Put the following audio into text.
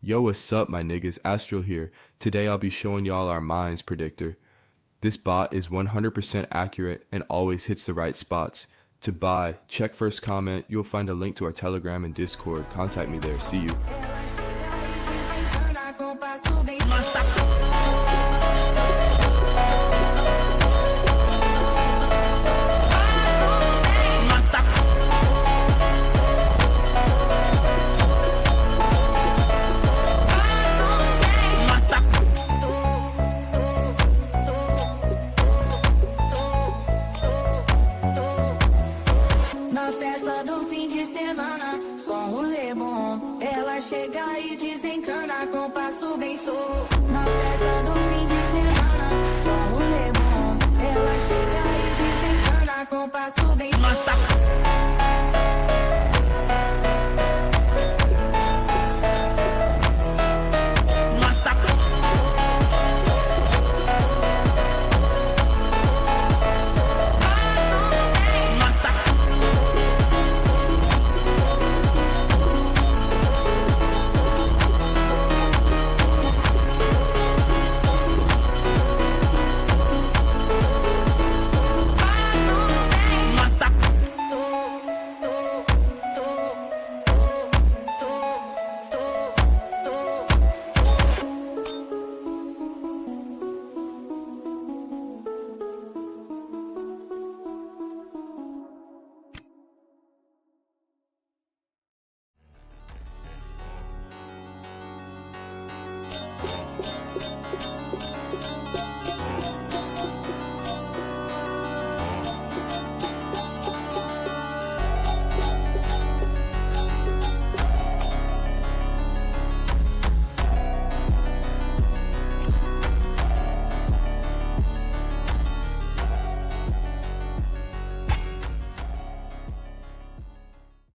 Yo, what's up my niggas, Astral here. Today I'll be showing y'all our Minds Predictor. This bot is 100% accurate and always hits the right spots. To buy, check first comment, you'll find a link to our Telegram and Discord. Contact me there, see you. Na festa do fim de semana, só um rolê bom. Ela chega e desencana com passo bem sou. Na festa do fim de semana, só um rolê bom. Ela chega e desencana com passo bem sou.